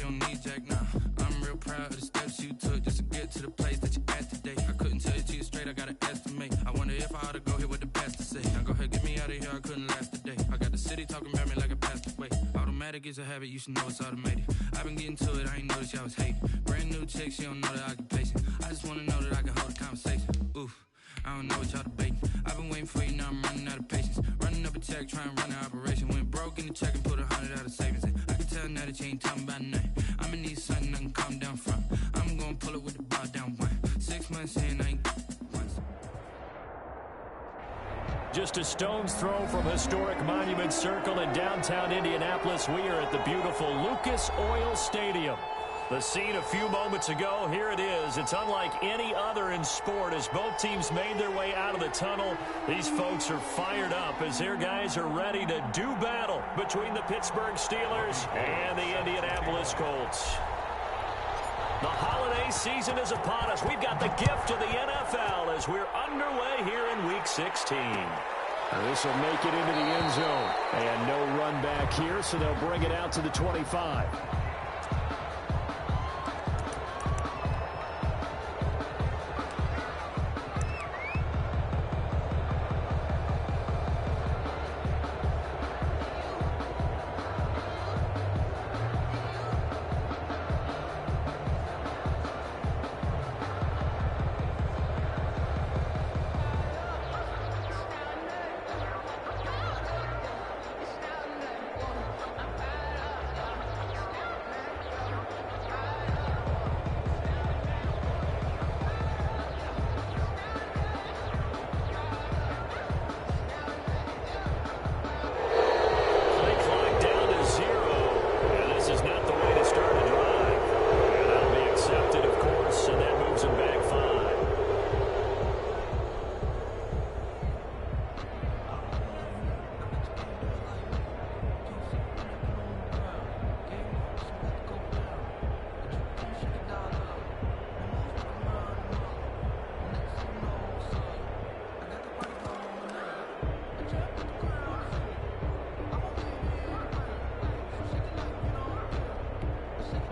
don't need Jack now. I'm real proud of the steps you took just to get to the place that you're at today. I couldn't tell it to you straight, I gotta estimate. I wonder if I ought to go here with the pastor say. Now go ahead, get me out of here, I couldn't last a day. I got the city talking about me like a passed away. Automatic is a habit, you should know it's automated. I've been getting to it, I ain't noticed y'all was hating. Brand new chick, she don't know the occupation. I just wanna know that I can hold a conversation. Oof, I don't know what y'all debating. I've been waiting for you, now I'm running out of patience. Running up a check, trying to run an operation. Went broke in the check and put 100 out of savings. I can tell now that you ain't talking about nothing. I'ma need something I can calm down from. I'm gonna pull it with the bar down one. 6 months in, I ain't once. Just a stone's throw from historic Monument Circle in downtown Indianapolis. We are at the beautiful Lucas Oil Stadium. The scene a few moments ago, here it is. It's unlike any other in sport as both teams made their way out of the tunnel. These folks are fired up as their guys are ready to do battle between the Pittsburgh Steelers and the Indianapolis Colts. The holiday season is upon us. We've got the gift of the NFL as we're underway here in Week 16. This will make it into the end zone. And no run back here, so they'll bring it out to the 25.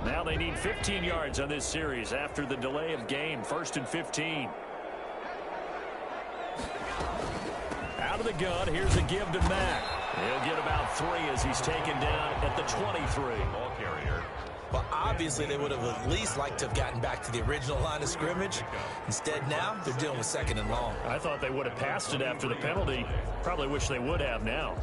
Now they need 15 yards on this series after the delay of game. 1st and 15. Out of the gun, here's a give to Mack. He'll get about 3 as he's taken down at the 23. Ball carrier. Well, obviously they would have at least liked to have gotten back to the original line of scrimmage. Instead now, they're dealing with 2nd and long. I thought they would have passed it after the penalty. Probably wish they would have now.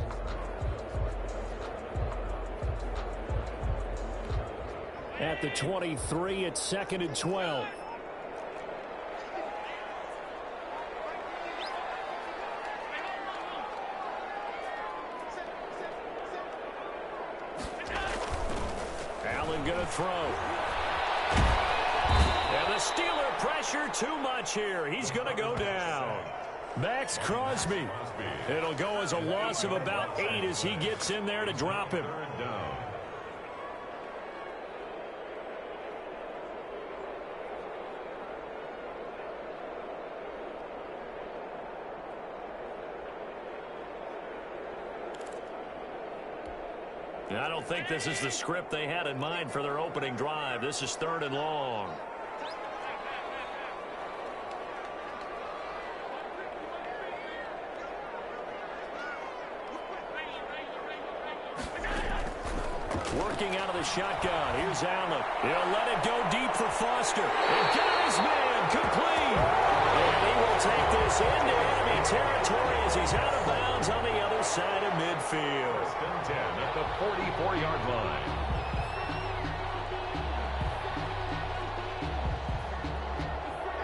At the 23, it's 2nd and 12. Allen going to throw. And the Steeler pressure too much here. He's going to go down. Max Crosby. It'll go as a loss of about 8 as he gets in there to drop him. I don't think this is the script they had in mind for their opening drive. This is 3rd and long. Working out of the shotgun. Here's Allen. He'll let it go deep for Foster. And got his man complete. And he will take this into enemy territory as he's out of bounds on the other side of midfield. 1st and 10 at the 44-yard line.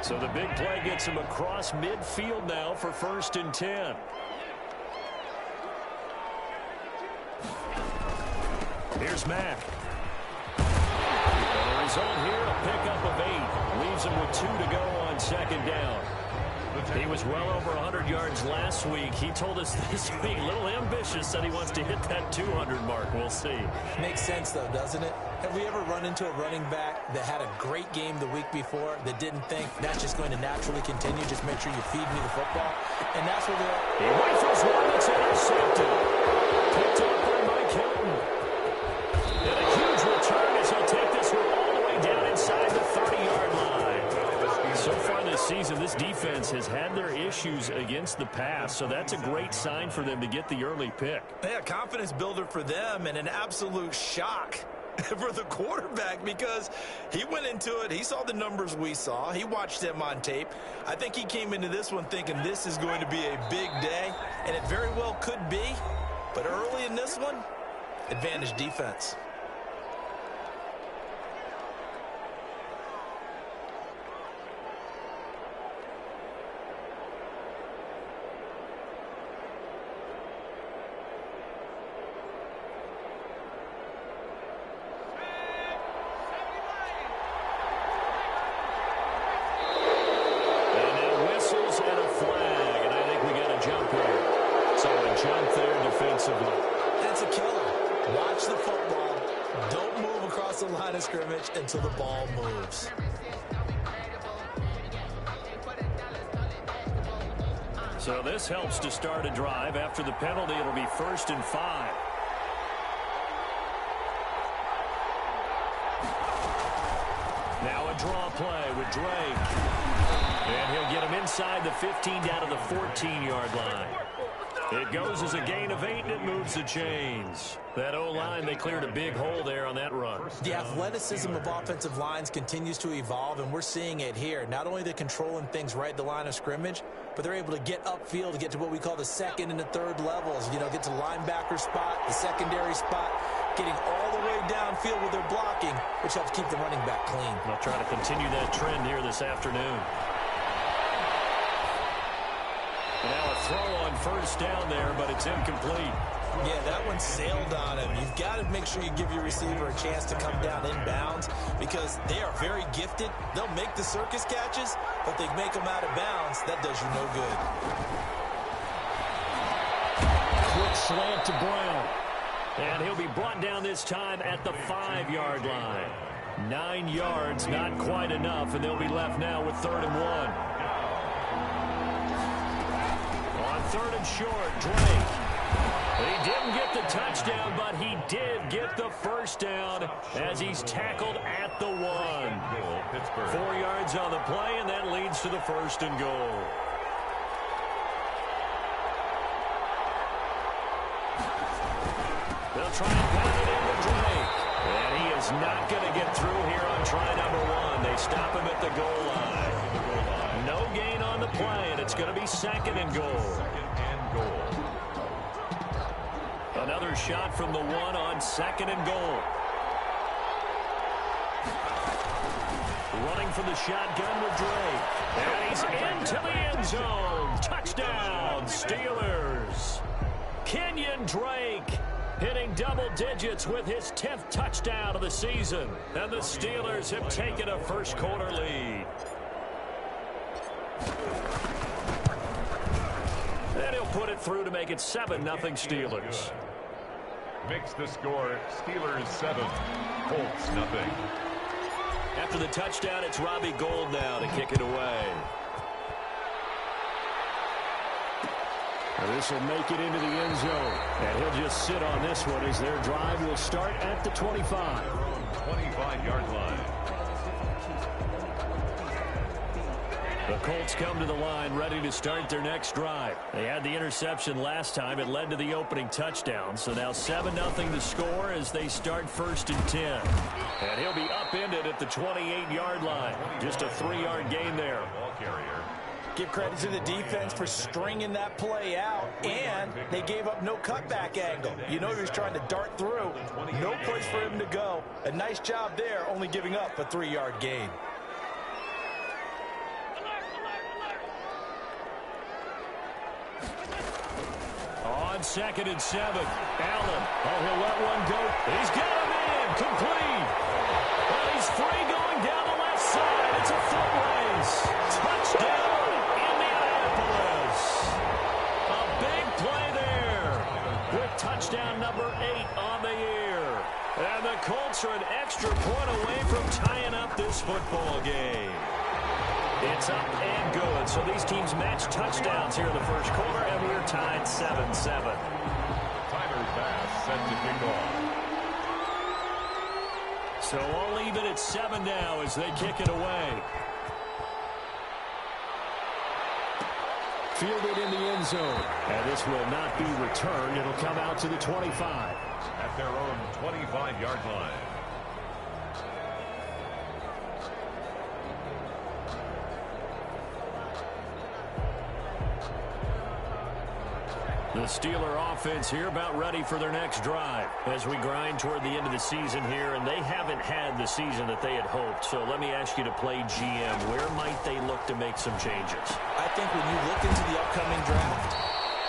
So the big play gets him across midfield now for 1st and 10. Here's Mack. The result here, a pickup of 8. Leaves him with 2 to go on 2nd down. He was well over 100 yards last week. He told us this week, a little ambitious, said he wants to hit that 200 mark. We'll see. Makes sense, though, doesn't it? Have we ever run into a running back that had a great game the week before that didn't think that's just going to naturally continue? Just make sure you feed me the football. And that's where they're at. He rifles one that's intercepted. Picked up by Mike Hilton. And a huge return as he'll take this defense has had their issues against the pass, so that's a great sign for them to get the early pick. Yeah, confidence builder for them and an absolute shock for the quarterback because he went into it. He saw the numbers we saw. He watched them on tape. I think he came into this one thinking this is going to be a big day, and it very well could be. But early in this one, advantage defense. Scrimmage until the ball moves. So this helps to start a drive. After the penalty, it'll be 1st and 5. Now a draw play with Drake. And he'll get him inside the 15 down to the 14-yard line. It goes as a gain of 8, and it moves the chains. That O-line, they cleared a big hole there on that run. The athleticism of offensive lines continues to evolve, and we're seeing it here. Not only are they controlling things right at the line of scrimmage, but they're able to get upfield to get to what we call the second and the third levels. You know, get to the linebacker spot, the secondary spot, getting all the way downfield with their blocking, which helps keep the running back clean. They'll try to continue that trend here this afternoon. Now a throw on 1st down there, but it's incomplete. Yeah, that one sailed on him. You've got to make sure you give your receiver a chance to come down inbounds because they are very gifted. They'll make the circus catches, but they make them out of bounds. That does you no good. Quick slant to Brown. And he'll be brought down this time at the 5-yard line. 9 yards, not quite enough, and they'll be left now with 3rd and 1. 3rd and short, Drake. He didn't get the touchdown, but he did get the 1st down as he's tackled at the 1. 4 yards on the play, and that leads to the 1st and goal. They'll try and pound it into Drake. And he is not going to get through here on try number 1. They stop him at the goal line. No gain on the play, and it's going to be 2nd and goal. Another shot from the 1 on 2nd and goal. Running from the shotgun with Drake. And he's into the end zone. Touchdown, Steelers. Kenyon Drake hitting double digits with his 10th touchdown of the season. And the Steelers have taken a first-quarter lead. And he'll put it through to make it 7-0 Steelers. Makes the score Steelers 7, Colts 0. After the touchdown, it's Robbie Gould now to kick it away. This will make it into the end zone. And he'll just sit on this one as their drive will start at the 25. 25-yard line. The Colts come to the line ready to start their next drive. They had the interception last time. It led to the opening touchdown. So now 7-0 to score as they start 1st and 10. And he'll be upended at the 28-yard line. Just a 3-yard gain there. Ball carrier. Give credit to the defense for stringing that play out, and they gave up no cutback angle. You know he was trying to dart through. No place for him to go. A nice job there, only giving up a 3-yard gain. On 2nd and 7, Allen. Oh, he'll let one go. He's got him in. Complete. Well, he's free going down the left side. It's a foot race. Touchdown, Indianapolis. A big play there with touchdown number 8 on the year. And the Colts are an extra point away from tying up this football game. It's up and good. So these teams match touchdowns here in the first quarter, and we're tied 7-7. Tyler's pass set to kick off. So all even at 7 now as they kick it away. Fielded in the end zone. And this will not be returned. It'll come out to the 25. At their own 25-yard line. The Steeler offense here about ready for their next drive as we grind toward the end of the season here, and they haven't had the season that they had hoped. So let me ask you to play GM. Where might they look to make some changes? I think when you look into the upcoming draft,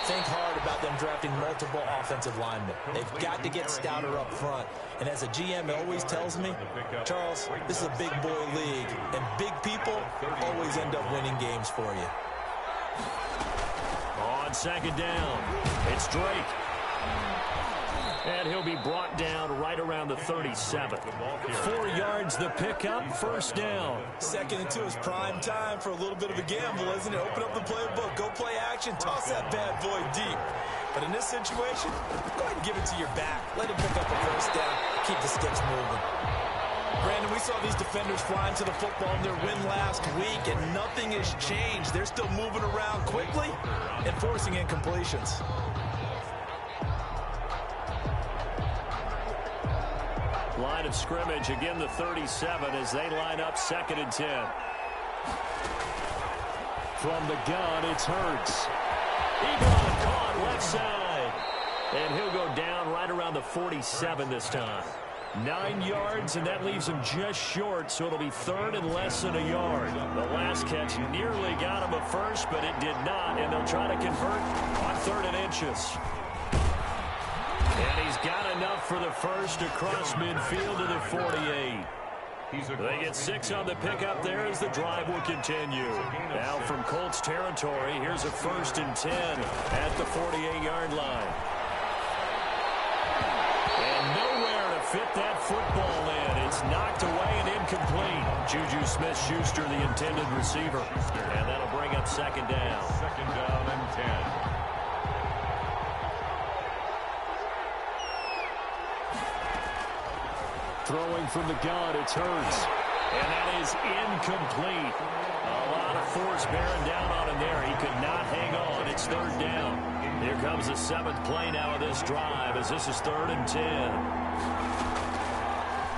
think hard about them drafting multiple offensive linemen. They've got to get stouter up front. And as a GM, it always tells me, Charles, this is a big boy league, and big people always end up winning games for you. On second down, it's Drake. And he'll be brought down right around the 37. 4 yards the pickup, first down. 2nd and 2 is prime time for a little bit of a gamble, isn't it? Open up the playbook, go play action, toss that bad boy deep. But in this situation, go ahead and give it to your back. Let him pick up a first down, keep the sticks moving. Brandon, we saw these defenders flying to the football in their win last week, and nothing has changed. They're still moving around quickly and forcing incompletions. Line of scrimmage, again the 37 as they line up 2nd and 10. From the gun, it's Hurts. Ebron caught left side. And he'll go down right around the 47 this time. 9 yards, and that leaves him just short, so it'll be 3rd and less than a yard. The last catch nearly got him a first, but it did not, and they'll try to convert on 3rd and inches. And he's got enough for the first across midfield to the 48. They get 6 on the pickup there as the drive will continue. Now from Colts territory, here's a 1st and 10 at the 48-yard line. And nowhere to fit that football in. It's knocked away and incomplete. Juju Smith-Schuster, the intended receiver. And that'll bring up 2nd down. 2nd down and 10. Throwing from the gun, it's Hurts. And that is incomplete. A lot of force bearing down on him there. He could not hang on. It's 3rd down. Here comes the 7th play now of this drive as this is 3rd and 10.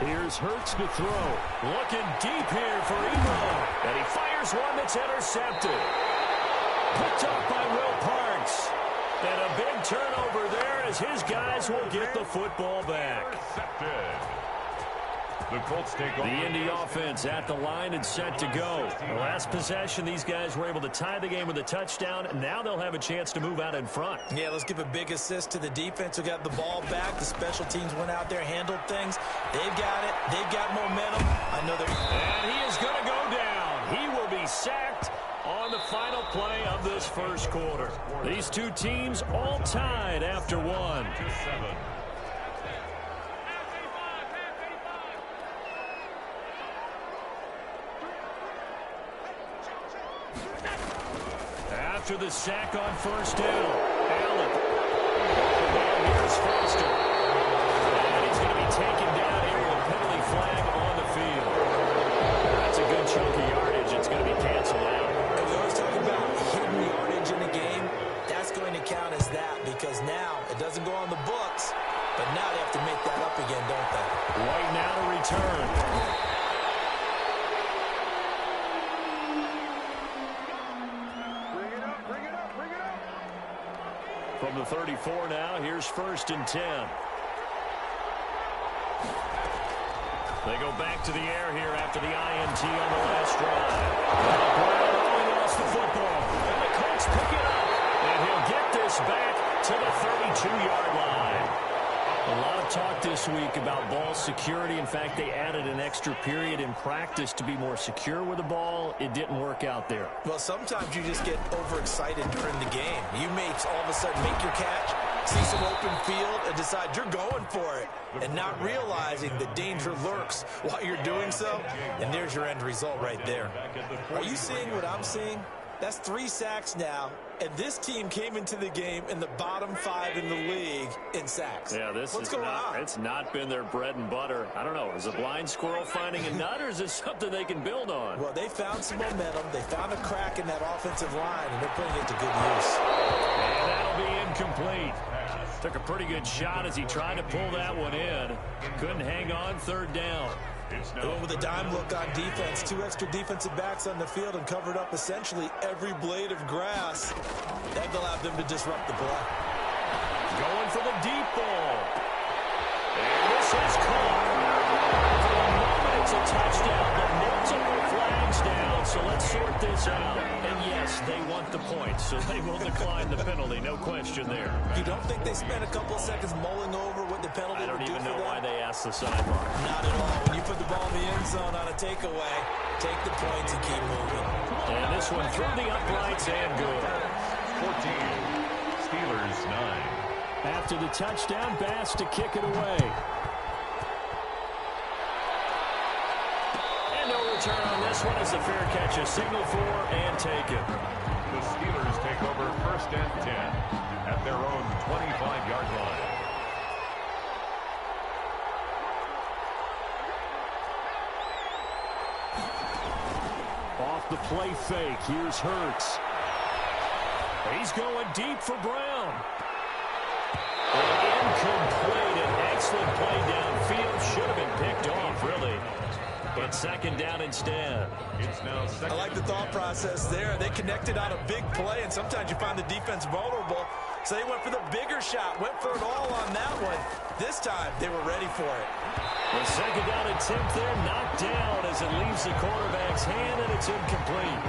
Here's Hurts to throw. Looking deep here for Ebron. And he fires one that's intercepted. Picked up by Will Parks. And a big turnover there as his guys will get the football back. The Colts take over. The Indy offense at the line and set to go. The last possession, these guys were able to tie the game with a touchdown. Now they'll have a chance to move out in front. Yeah, let's give a big assist to the defense who got the ball back. The special teams went out there, handled things. They've got it. They've got momentum. I know they're... And he is going to go down. He will be sacked on the final play of this first quarter. These two teams all tied after one. 7. After the sack on 1st down, Allen. And here's Foster. And he's going to be taken down here with a penalty flag on the field. That's a good chunk of yardage. It's going to be canceled out. And we always talk about hidden yardage in a game. That's going to count as that because now it doesn't go on the books, but now they have to make that up again, don't they? Right now to return. From the 34 now, here's 1st and 10. They go back to the air here after the INT on the last drive. Brown only lost the football. And the Colts pick it up. And he'll get this back to the 32-yard line. A lot of talk this week about ball security. In fact, they added an extra period in practice to be more secure with the ball. It didn't work out there. Well, sometimes you just get overexcited during the game. You may all of a sudden make your catch, see some open field, and decide you're going for it, and not realizing the danger lurks while you're doing so, and there's your end result right there. Are you seeing what I'm seeing? That's 3 sacks now, and this team came into the game in the bottom 5 in the league in sacks. Yeah, What's going on? It's not been their bread and butter. I don't know. Is a blind squirrel finding a nut, or is it something they can build on? Well, they found some momentum. They found a crack in that offensive line, and they're putting it to good use. And that'll be incomplete. Took a pretty good shot as he tried to pull that one in. Couldn't hang on, 3rd down. They went with a dime look on defense. 2 extra defensive backs on the field and covered up essentially every blade of grass. That allowed them to disrupt the play. Going for the deep ball. And this is caught. For the moment, it's a touchdown, but multiple flags down. So let's sort this out. And yes, they want the points, so they will decline the penalty. No question there. You don't think they spent a couple of seconds mulling over what the penalty would do for them? I don't even know why they asked the sideline. Not at all. When you put the ball in the end zone on a takeaway, take the points and keep moving. And this one through the uprights and good. 14, Steelers 9. After the touchdown, Bass to kick it away. And no return on this one as the fair catch is signaled for and taken. The Steelers take over 1st and 10 at their own 25-yard line. Off the play fake, here's Hurts. He's going deep for Brown. Incomplete. An excellent play downfield. Should have been picked off, really. But 2nd down instead. It's now 2nd. I like the thought process there. They connected on a big play, and sometimes you find the defense vulnerable. So they went for the bigger shot, went for it all on that one. This time, they were ready for it. The 2nd down attempt there knocked down as it leaves the quarterback's hand, and it's incomplete.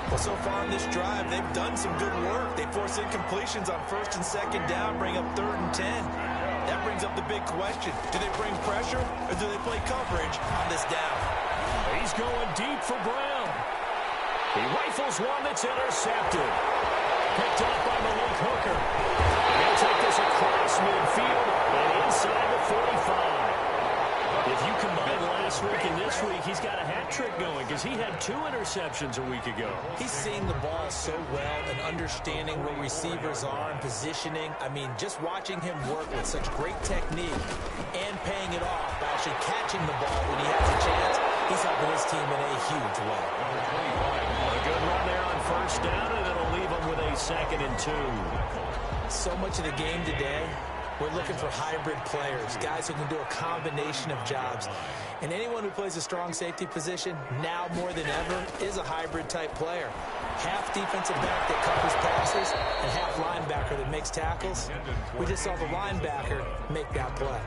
Well, so far in this drive, they've done some good work. They force incompletions on 1st and 2nd down, bring up 3rd and 10. That brings up the big question. Do they bring pressure, or do they play coverage on this down? He's going deep for Brown. He rifles one that's intercepted. Picked up by Malik Hooker. He'll take this across midfield and inside the 45. If you combine last week and this week, he's got a hat trick going because he had 2 interceptions a week ago. He's seeing the ball so well and understanding where receivers are and positioning. I mean, just watching him work with such great technique and paying it off by actually catching the ball when he has a chance, he's helping his team in a huge way. A good run there on 1st down, and it'll leave him with a 2nd and 2. So much of the game today, we're looking for hybrid players, guys who can do a combination of jobs. And anyone who plays a strong safety position, now more than ever, is a hybrid-type player. Half defensive back that covers passes and half linebacker that makes tackles. We just saw the linebacker make that play.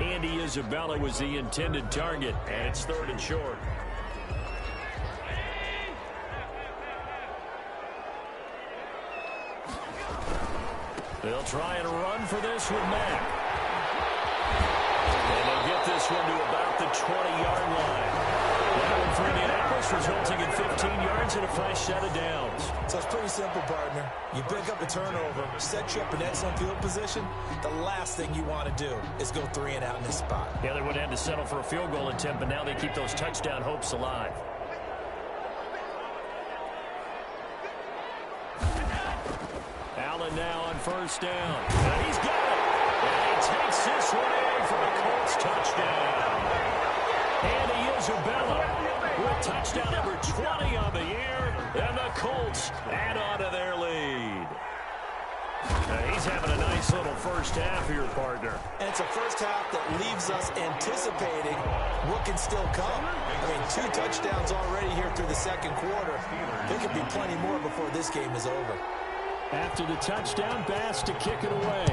Andy Isabella was the intended target, and it's 3rd and short. They'll try and run for this with Mack. And they'll get this one to about the 20-yard line. That one for Indianapolis, resulting in 15 yards and a fresh set of downs. So it's pretty simple, partner. You pick up a turnover, set you up in excellent field position. The last thing you want to do is go 3 and out in this spot. Yeah, they would have had to settle for a field goal attempt, but now they keep those touchdown hopes alive. Allen now on 1st down. And he's got it. And he takes this one in for the Colts touchdown. Andy Isabella with touchdown number 20 on the year. And the Colts add on to their lead. He's having a nice little first half here, partner. And it's a first half that leaves us anticipating what can still come. I mean, 2 touchdowns already here through the 2nd quarter. There could be plenty more before this game is over. After the touchdown, Bass to kick it away.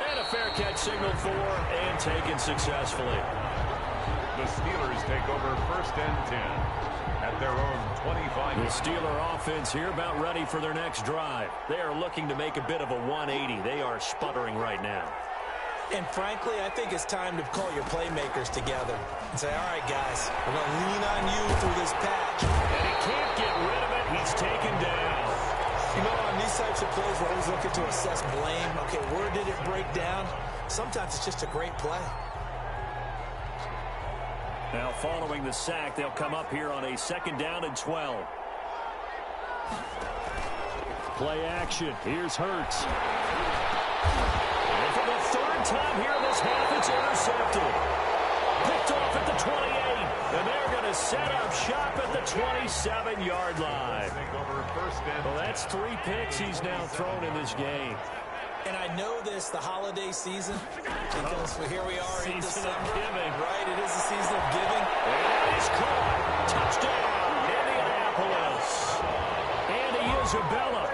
And a fair catch signaled for and taken successfully. The Steelers take over 1st and 10 at their own 25. The Steeler offense here about ready for their next drive. They are looking to make a bit of a 180. They are sputtering right now. And frankly, I think it's time to call your playmakers together and say, all right, guys, we're going to lean on you through this patch. And he can't get rid of it. He's taken down. You know, on these types of plays, we're always looking to assess blame. Okay, where did it break down? Sometimes it's just a great play. Now following the sack, they'll come up here on a 2nd down and 12. Play action. Here's Hurts. And for the 3rd time here in this half, it's intercepted. Picked off at the 28. And they're going to set up shop at the 27-yard line. Well, that's 3 picks he's now thrown in this game. And I know this, the holiday season, because here we are in December. Season of giving. Right, it is the season of giving. And he's caught. Touchdown, Indianapolis. Andy Isabella,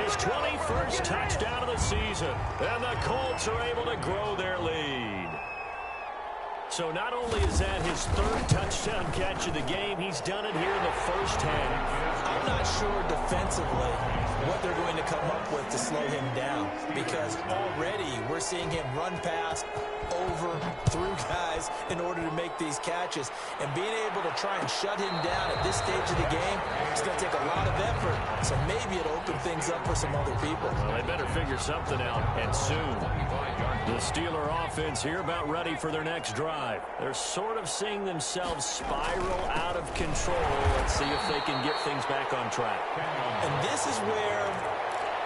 his 21st touchdown of the season. And the Colts are able to grow their lead. So not only is that his 3rd touchdown catch of the game, he's done it here in the first half. I'm not sure defensively what they're going to come up with to slow him down, because already we're seeing him run past, over, through guys in order to make these catches. And being able to try and shut him down at this stage of the game, it's going to take a lot of effort. So maybe it'll open things up for some other people. Well, they better figure something out, and soon. The Steeler offense here about ready for their next drive. They're sort of seeing themselves spiral out of control. Let's see if they can get things back on track. And this is where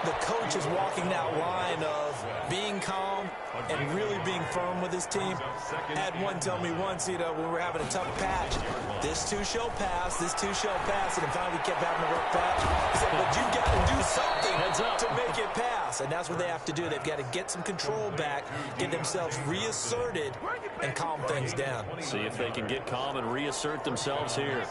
the coach is walking that line of being calm and really being firm with his team. I had one tell me once, when we were having a tough patch, this too shall pass, this too shall pass, and finally we kept having a rough patch. He said, but you've got to do something to make it pass, and that's what they have to do. They've got to get some control back, get themselves reasserted, and calm things down. See if they can get calm and reassert themselves here.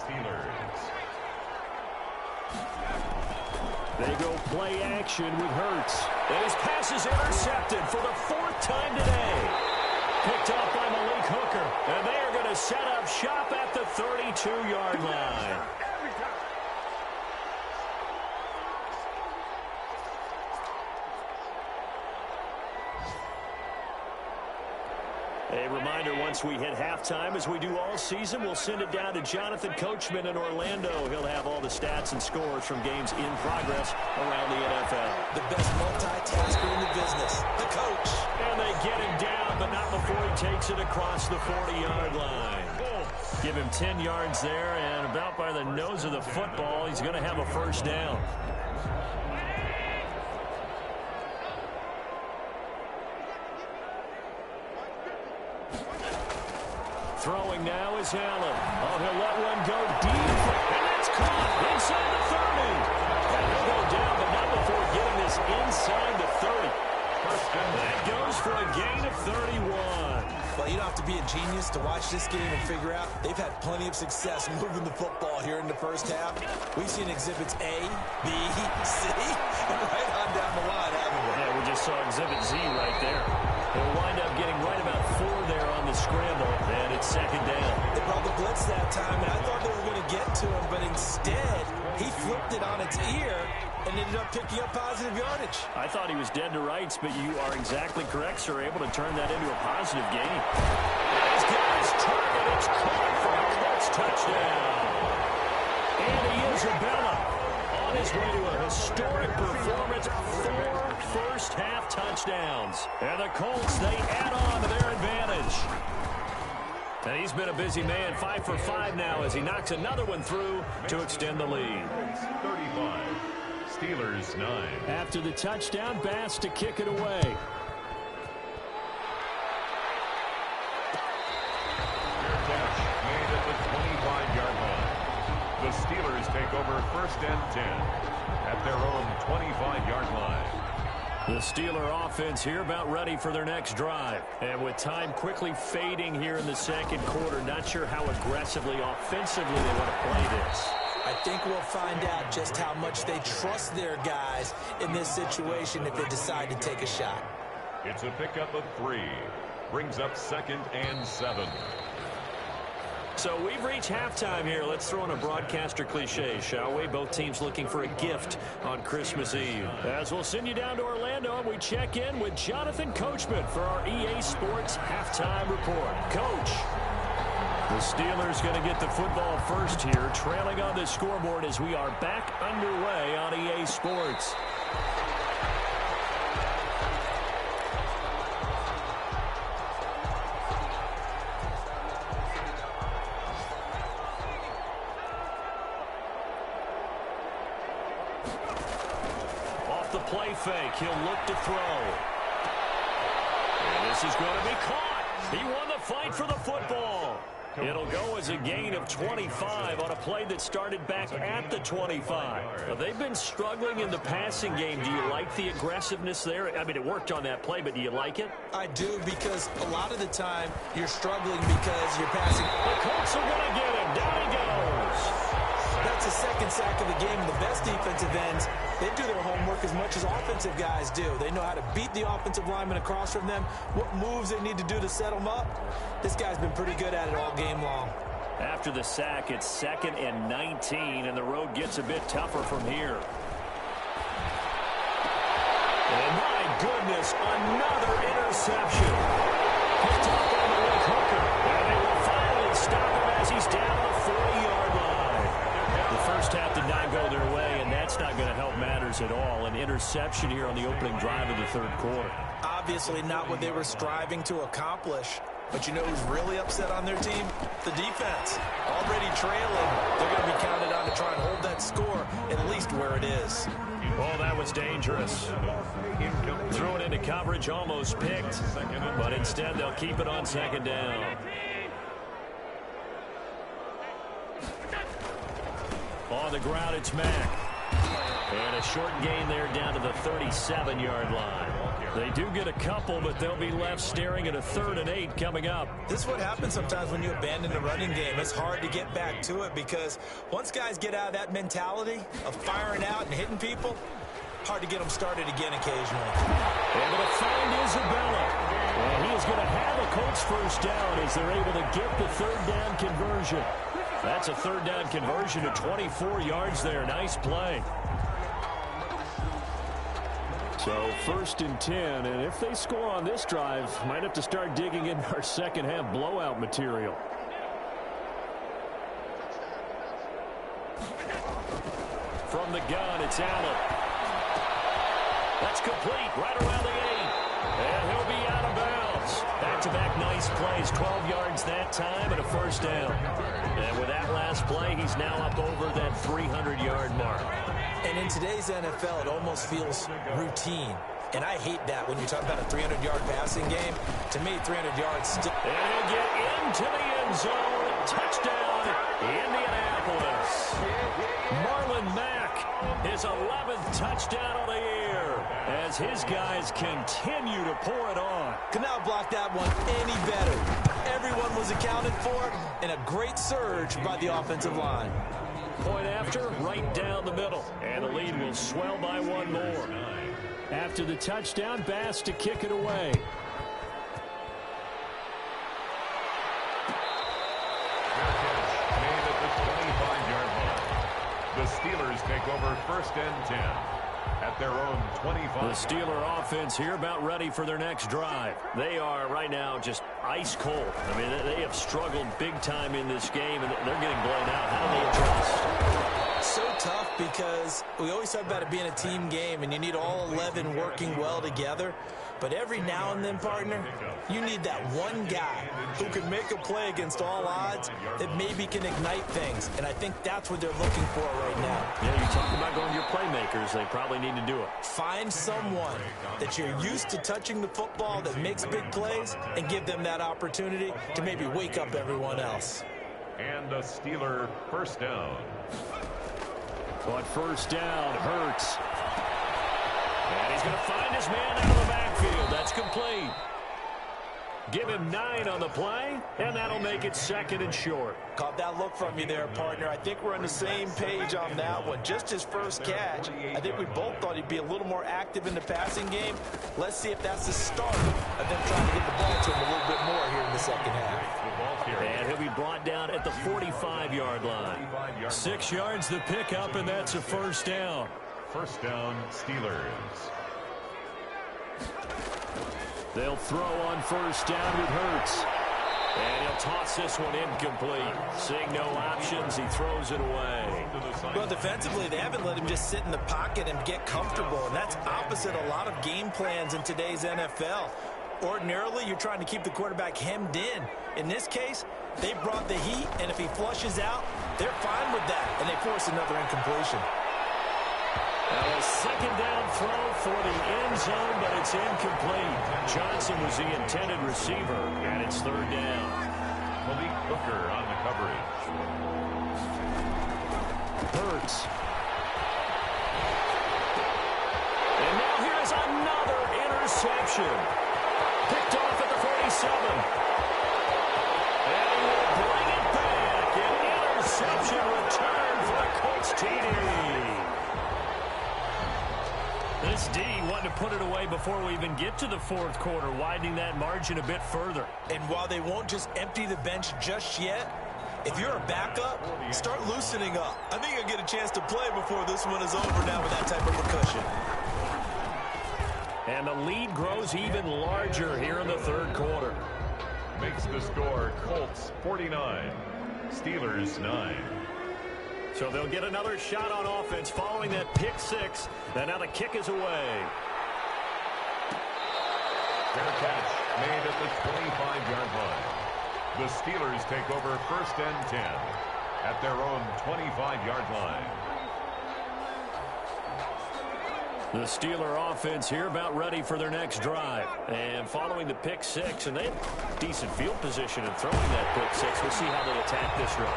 They go play action with Hurts. And his pass is intercepted for the 4th time today. Picked off by Malik Hooker. And they are going to set up shop at the 32-yard line. A reminder, once we hit halftime, as we do all season, we'll send it down to Jonathan Coachman in Orlando. He'll have all the stats and scores from games in progress around the NFL. The best multitasker in the business, the coach. And they get him down, but not before he takes it across the 40-yard line. Give him 10 yards there, and about by the nose of the football, he's going to have a 1st down. Throwing now is Allen. Oh, he'll let one go deep. And that's caught inside the 30. And he'll go down, but not before getting this inside the 30. That goes for a gain of 31. Well, you don't have to be a genius to watch this game and figure out they've had plenty of success moving the football here in the first half. We've seen exhibits A, B, C, and right on down the line, haven't we? Yeah, we just saw exhibit Z right there. They'll wind up getting right about 4 there on the scramble, and it's 2nd down. They brought the blitz that time, and I thought they were going to get to him, but instead, he flipped it on its ear and ended up picking up positive yardage. I thought he was dead to rights, but you are exactly correct, sir, able to turn that into a positive gain. He's got his target. It's caught for a Colts touchdown. Andy Isabella on his way to a historic performance. 4 first-half touchdowns. And the Colts, they add on to their advantage. And he's been a busy man, 5 for 5 now as he knocks another one through to extend the lead. 35, Steelers 9. After the touchdown, Bass to kick it away. Catch made at the 25-yard line. The Steelers take over 1st and 10 at their own 25-yard line. The Steeler offense here about ready for their next drive. And with time quickly fading here in the 2nd quarter, not sure how aggressively, offensively they want to play this. I think we'll find out just how much they trust their guys in this situation if they decide to take a shot. It's a pickup of 3. Brings up 2nd and 7. So we've reached halftime here. Let's throw in a broadcaster cliche, shall we? Both teams looking for a gift on Christmas Eve. As we'll send you down to Orlando, and we check in with Jonathan Coachman for our EA Sports Halftime Report. Coach, the Steelers going to get the football first here, trailing on the scoreboard as we are back underway on EA Sports. play fake. He'll look to throw. And this is going to be caught. He won the fight for the football. It'll go as a gain of 25 on a play that started back at the 25. Now, they've been struggling in the passing game. Do you like the aggressiveness there? I mean, it worked on that play, but do you like it? I do, because a lot of the time you're struggling because you're passing. The Colts are going to get him. Down he goes. That's the second sack of the game. The best defensive ends, they do their homework as much as offensive guys do. They know how to beat the offensive lineman across from them, what moves they need to do to set them up. This guy's been pretty good at it all game long. After the sack, it's 2nd and 19, and the road gets a bit tougher from here. And my goodness, another interception. Picked up on the weak hooker. And they will finally stop him as he's down the 40-yard line. The first half did not go their way, and that's not going to help matters at all. An interception here on the opening drive of the third quarter. Obviously not what they were striving to accomplish. But you know who's really upset on their team? The defense. Already trailing. They're going to be counted on to try and hold that score at least where it is. Oh, that was dangerous. Threw it into coverage, almost picked. But instead, they'll keep it on 2nd down. On the ground, it's Mack. And a short gain there down to the 37-yard line. They do get a couple, but they'll be left staring at a 3rd and 8 coming up. This is what happens sometimes when you abandon the running game. It's hard to get back to it because once guys get out of that mentality of firing out and hitting people, hard to get them started again occasionally. Able to find Isabella. And he is going to have a Colts first down as they're able to get the 3rd down conversion. That's a 3rd down conversion to 24 yards there. Nice play. So 1st and 10, and if they score on this drive, might have to start digging in our second half blowout material. From the gun, it's Allen. That's complete, right around the 8. And he'll be out of bounds. Back-to-back nice plays, 12 yards that time and a first down. And with that last play, he's now up over that 300-yard mark. And in today's NFL, it almost feels routine. And I hate that when you talk about a 300-yard passing game. To me, 300 yards still. And he'll get into the end zone. Touchdown, Indianapolis. Marlon Mack, his 11th touchdown of the year, as his guys continue to pour it on. Could not block that one any better. Everyone was accounted for, and a great surge by the offensive line. Point after, right down the middle. And the lead will swell by one more. After the touchdown, Bass to kick it away. Made at the 25-yard line. The Steelers take over 1st and 10 at their own 25. The Steeler offense here about ready for their next drive. They are right now just ice cold. I mean, they have struggled big time in this game, and they're getting blown out. How do they adjust? So tough because we always talk about it being a team game, and you need all 11 working well together. But every now and then, partner, you need that one guy who can make a play against all odds that maybe can ignite things. And I think that's what they're looking for right now. Yeah, you're talking about going to your playmakers. They probably need to do it. Find someone that you're used to touching the football that makes big plays and give them that opportunity to maybe wake up everyone else. And a Steeler first down. But first down, Hurts. And he's going to find his man out of the backfield. That's complete. Give him 9 on the play, and that'll make it 2nd and short. Caught that look from you there, partner. I think we're on the same page on that one. Just his first catch. I think we both thought he'd be a little more active in the passing game. Let's see if that's the start of them trying to get the ball to him a little bit more here in the second half. And he'll be brought down at the 45-yard line. 6 yards the pickup, and that's a first down. First down, Steelers. They'll throw on first down with Hurts. And he'll toss this one incomplete. Seeing no options, he throws it away. Well, defensively, they haven't let him just sit in the pocket and get comfortable, and that's opposite a lot of game plans in today's NFL. Ordinarily, you're trying to keep the quarterback hemmed in. In this case, they brought the heat, and if he flushes out, they're fine with that, and they force another incompletion. Now a second down throw for the end zone, but it's incomplete. Johnson was the intended receiver, and it's third down. Malik Hooker on the coverage. Hurts. And now here's another interception. Picked off at the 47. And he will bring it back. An interception return for the Colts TD. This D wanted to put it away before we even get to the fourth quarter, widening that margin a bit further. And while they won't just empty the bench just yet, if you're a backup, start loosening up. I think you'll get a chance to play before this one is over now with that type of percussion. And the lead grows even larger here in the third quarter. Makes the score Colts 49, Steelers 9. So they'll get another shot on offense following that pick six. And now the kick is away. Fair catch made at the 25-yard line. The Steelers take over first and 10 at their own 25-yard line. The Steeler offense here about ready for their next drive. And following the pick six, and they have decent field position in throwing that pick six. We'll see how they attack this run.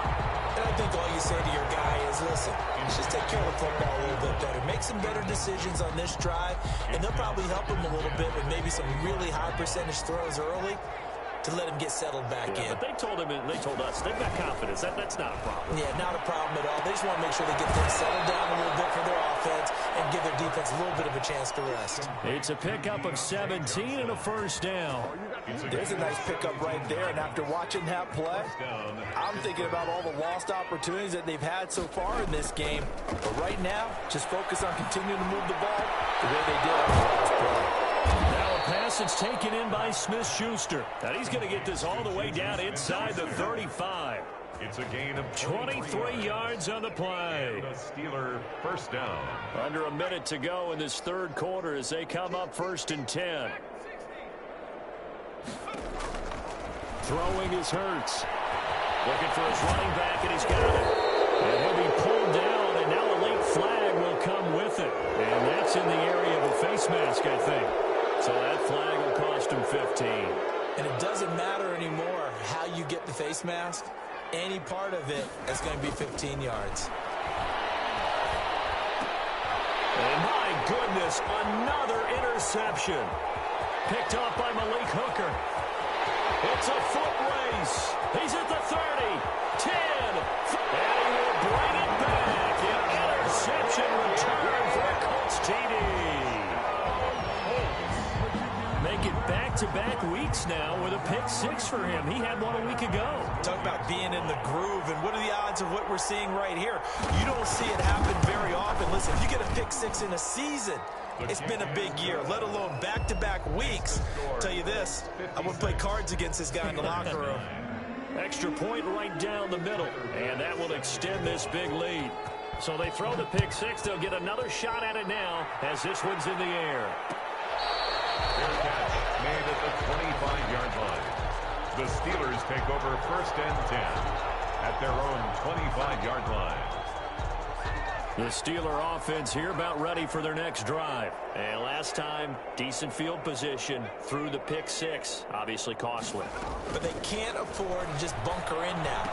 And I think all you say to your guy is, listen, just take care of the football a little bit better. Make some better decisions on this drive, and they'll probably help him a little bit with maybe some really high percentage throws early to let him get settled back in. But they told him, and they told us, they've got confidence. That's not a problem. Yeah, not a problem at all. They just want to make sure they get things settled down a little bit for their offense and give their defense a little bit of a chance to rest. It's a pickup of 17 and a first down. There's a nice pickup right there, and after watching that play, I'm thinking about all the lost opportunities that they've had so far in this game. But right now, just focus on continuing to move the ball the way they did on the last play. Now a pass that's taken in by Smith-Schuster. And he's going to get this all the way down inside the 35. It's a gain of 23 yards on the play. The Steeler first down. Under a minute to go in this third quarter as they come up first and 10. Throwing is Hurts. Looking for his running back, and he's got it. And he'll be pulled down, and now a late flag will come with it. And that's in the area of a face mask, I think. So that flag will cost him 15. And it doesn't matter anymore how you get the face mask. Any part of it is going to be 15 yards. And my goodness, another interception. Picked off by Malik Hooker. It's a foot race. He's at the 30, 10, and he will bring it back. An interception return for a Colts TD. Make it back-to-back weeks now with a pick six for him. He had one a week ago. Talk about being in the groove, and what are the odds of what we're seeing right here? You don't see it happen very often. Listen, if you get a pick six in a season, it's been a big year, let alone back-to-back weeks. I'll tell you this, I would play cards against this guy in the locker room. Extra point right down the middle, and that will extend this big lead. So they throw the pick six. They'll get another shot at it now as this one's in the air. Fair catch made at the 25-yard line. The Steelers take over first and 10 at their own 25-yard line. The Steeler offense here about ready for their next drive. And last time, decent field position through the pick six. Obviously costly. But they can't afford to just bunker in now.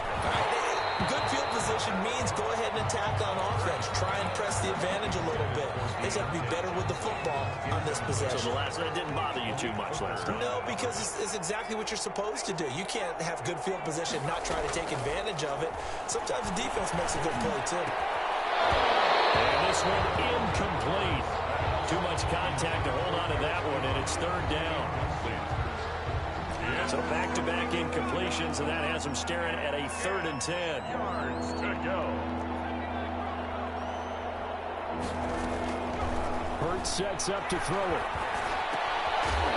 Good field position means go ahead and attack on offense. Try and press the advantage a little bit. They just have to be better with the football on this possession. So the last one didn't bother you too much last time? No, because it's exactly what you're supposed to do. You can't have good field position, not try to take advantage of it. Sometimes the defense makes a good play, too. And this one incomplete. Too much contact to hold on to that one, and it's third down. So back-to-back incompletions, and that has them staring at a 3rd and 10. Yards to go. Hurts sets up to throw it.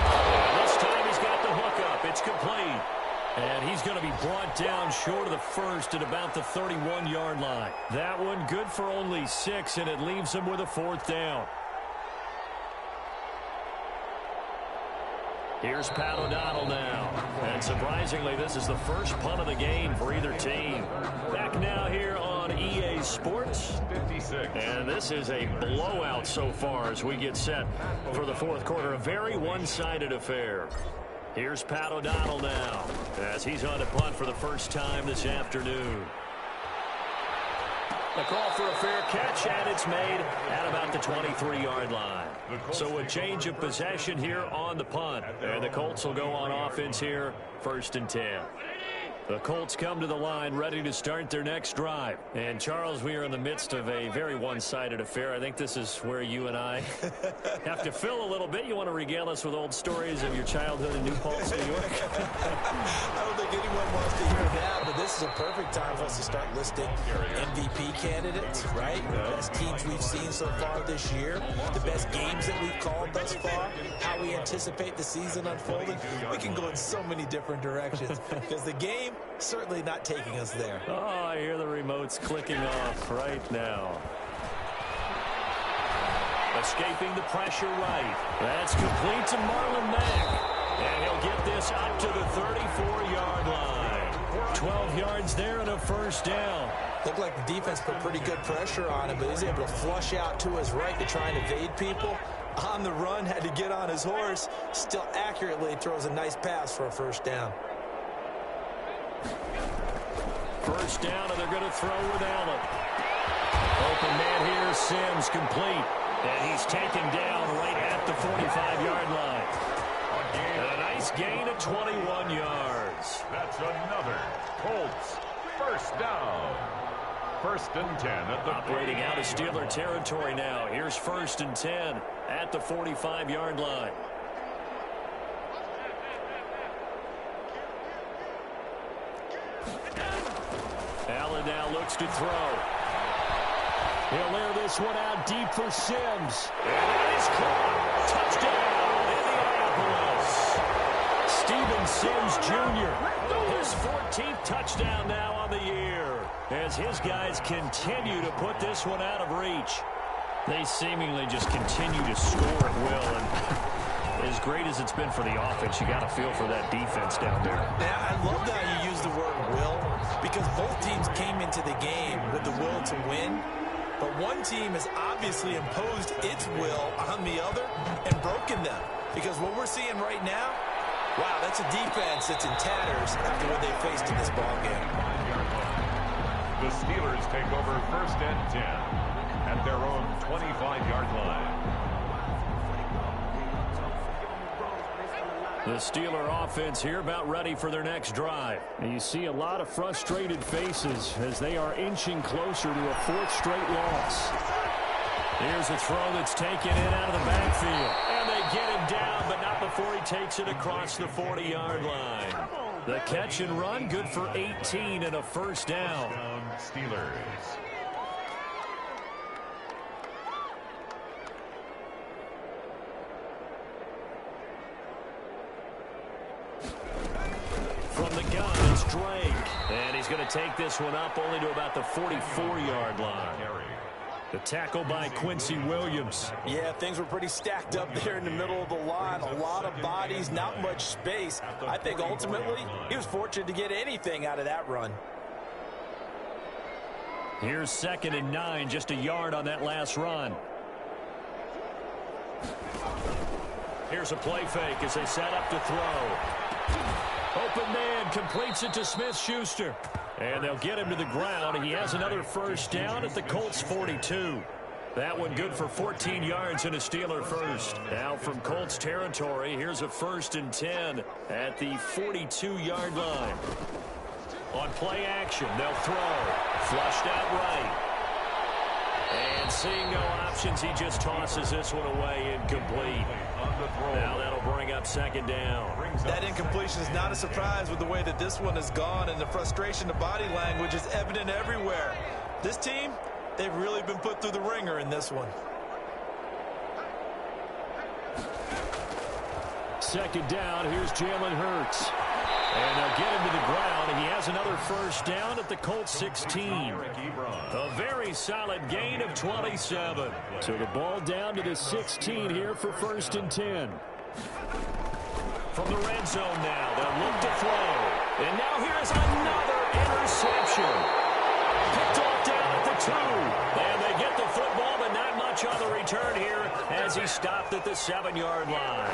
And this time he's got the hook up. It's complete. And he's going to be brought down short of the first at about the 31-yard line. That one good for only 6, and it leaves him with a 4th down. Here's Pat O'Donnell now. And surprisingly, this is the first punt of the game for either team. Back now here on EA Sports. 56. And this is a blowout so far as we get set for the fourth quarter. A very one-sided affair. Here's Pat O'Donnell now as he's on to punt for the first time this afternoon. The call for a fair catch, and it's made at about the 23-yard line. So a change of possession here on the punt. And the Colts will go on offense here, 1st and 10. The Colts come to the line ready to start their next drive. And, Charles, we are in the midst of a very one-sided affair. I think this is where you and I have to fill a little bit. You want to regale us with old stories of your childhood in New Paltz, New York? I don't think anyone wants to hear that, but this is a perfect time for us to start listing MVP candidates, right? The best teams we've seen so far this year, the best games that we've called thus far, how we anticipate the season unfolding. We can go in so many different directions because the game certainly not taking us there. Oh, I hear the remotes clicking off right now. Escaping the pressure right. That's complete to Marlon Mack. And he'll get this up to the 34-yard line. 12 yards there and a first down. Looked like the defense put pretty good pressure on him, but he's able to flush out to his right to try and evade people. On the run, had to get on his horse. Still accurately throws a nice pass for a first down. First down, and they're going to throw with Allen. Open man here, Sims, complete. And he's taken down right at the 45-yard line. And a nice gain of 21 yards. That's another Colts first down. 1st and 10 at the operating out of Steeler territory now. Here's 1st and 10 at the 45-yard line. Allen now looks to throw. He'll air this one out deep for Sims. And it is caught. Touchdown, Indianapolis. Steven Sims Jr. His 14th touchdown now on the year as his guys continue to put this one out of reach. They seemingly just continue to score at will. And as great as it's been for the offense, you got to feel for that defense down there. Yeah, I love that you use the word will, because both teams came into the game with the will to win. But one team has obviously imposed its will on the other and broken them. Because what we're seeing right now, wow, that's a defense that's in tatters after what they faced in this ballgame. The Steelers take over 1st and 10 at their own 25-yard line. The Steeler offense here about ready for their next drive. And you see a lot of frustrated faces as they are inching closer to a 4th straight loss. Here's a throw that's taken in out of the backfield. And they get him down, but not before he takes it across the 40-yard line. The catch and run, good for 18 and a first down. Steelers. From the gun, it's Drake. And he's going to take this one up only to about the 44-yard line. The tackle by Quincy Williams. Yeah, things were pretty stacked up there in the middle of the line. A lot of bodies, not much space. I think ultimately he was fortunate to get anything out of that run. Here's 2nd and 9, just a yard on that last run. Here's a play fake as they set up to throw. Open man completes it to Smith-Schuster. And they'll get him to the ground. He has another first down at the Colts 42. That one good for 14 yards and a Steeler first. Now from Colts territory, here's a 1st and 10 at the 42-yard line. On play action, they'll throw. Flushed out right. And seeing no options, he just tosses this one away incomplete. Now that'll bring up 2nd down. That incompletion is not a surprise with the way that this one has gone, and the frustration, the body language is evident everywhere. This team, they've really been put through the ringer in this one. 2nd down, here's Jalen Hurts. And they'll get him to the ground, and he has another first down at the Colts 16. A very solid gain of 27. So the ball down to the 16 here for 1st and 10. From the red zone now, they'll look to throw. And now here's another interception. Picked off down at the 2. And they get the football, but not much on the return here as he stopped at the 7-yard line.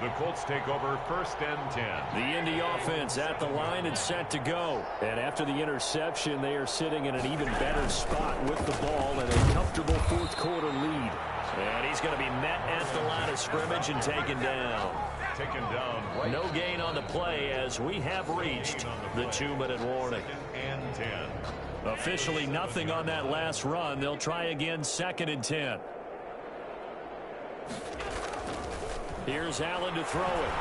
The Colts take over 1st and 10. The Indy offense at the line and set to go. And after the interception, they are sitting in an even better spot with the ball and a comfortable fourth-quarter lead. And he's going to be met at the line of scrimmage and taken down. Taken down. Right. No gain on the play as we have reached the 2-minute warning. 2nd and 10. Officially nothing on that last run. They'll try again 2nd and 10. Here's Allen to throw it.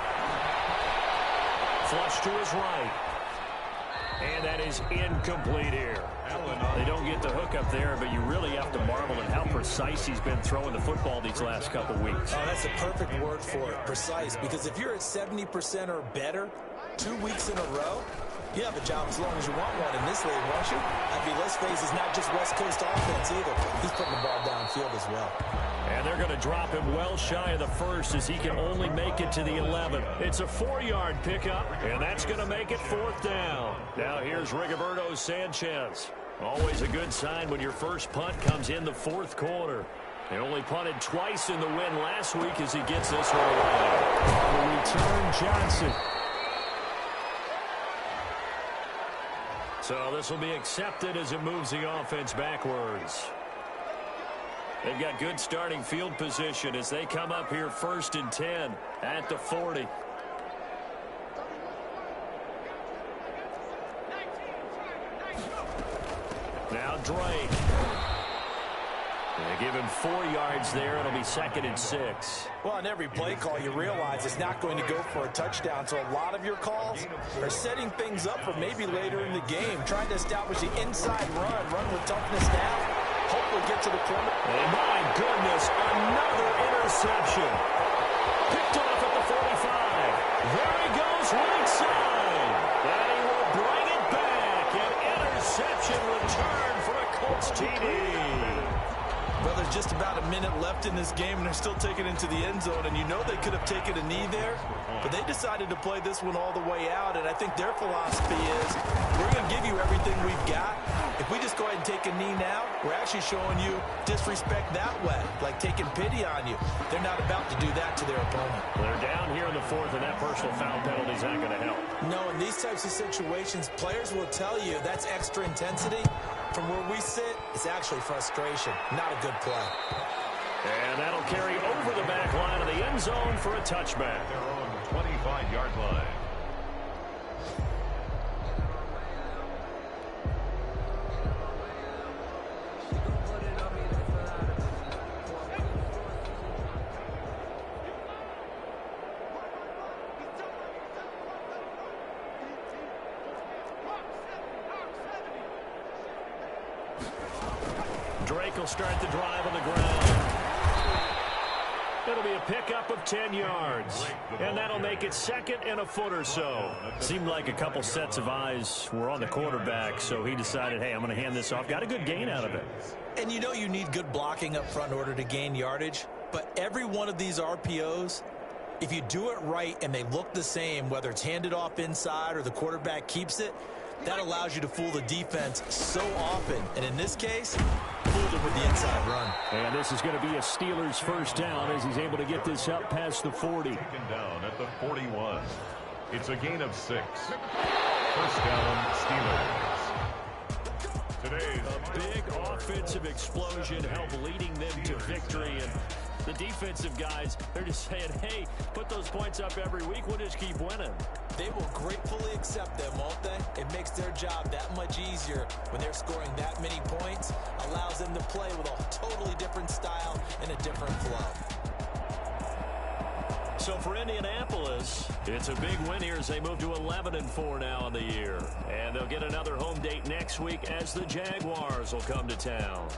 Flush to his right. And that is incomplete here. They don't get the hook up there, but you really have to marvel at how precise he's been throwing the football these last couple weeks. Oh, that's a perfect word for it, precise, because if you're at 70% or better 2 weeks in a row, you have a job as long as you want one in this league, won't you? I mean, let's face it, it's not just West Coast offense either. He's putting the ball downfield as well. And they're going to drop him well shy of the 1st as he can only make it to the 11. It's a 4-yard pickup, and that's going to make it 4th down. Now here's Rigoberto Sanchez. Always a good sign when your first punt comes in the 4th quarter. They only punted twice in the win last week as he gets this one away. On the return, Johnson. So this will be accepted as it moves the offense backwards. They've got good starting field position as they come up here 1st and 10 at the 40. Now Drake. They give him 4 yards there. It'll be 2nd and 6. Well, on every play call, you realize it's not going to go for a touchdown. So a lot of your calls are setting things up for maybe later in the game, trying to establish the inside run with toughness now. Hopefully get to the corner. And my goodness, another interception. Picked off at the 45. There he goes, right side. And he will bring it back. An interception return for a Colts TD. Well, there's just about a minute left in this game, and they're still taking it into the end zone. And you know they could have taken a knee there, but they decided to play this one all the way out. And I think their philosophy is, we're going to give you everything we've got. If we just go ahead and take a knee now, we're actually showing you disrespect that way, like taking pity on you. They're not about to do that to their opponent. They're down here in the 4th, and that personal foul penalty is not going to help. No, in these types of situations, players will tell you that's extra intensity. From where we sit, it's actually frustration, not a good play. And that'll carry over the back line of the end zone for a touchback. Their own 25-yard line. Drake will start the drive on the ground. It'll be a pickup of 10 yards. And that'll make it 2nd and a foot or so. Seemed like a couple sets of eyes were on the quarterback, so he decided, hey, I'm going to hand this off. Got a good gain out of it. And you know you need good blocking up front in order to gain yardage. But every one of these RPOs, if you do it right and they look the same, whether it's handed off inside or the quarterback keeps it, that allows you to fool the defense so often. And in this case, fooled him with the inside run. And this is going to be a Steelers first down as he's able to get this up past the 40. Taken down at the 41. It's a gain of 6. First down, Steelers. Today's a big offensive explosion helped leading them to victory. And the defensive guys, they're just saying, hey, put those points up every week. We'll just keep winning. They will gratefully accept them, won't they? It makes their job that much easier when they're scoring that many points. Allows them to play with a totally different style and a different flow. So for Indianapolis, it's a big win here as they move to 11-4 now in the year. And they'll get another home date next week as the Jaguars will come to town.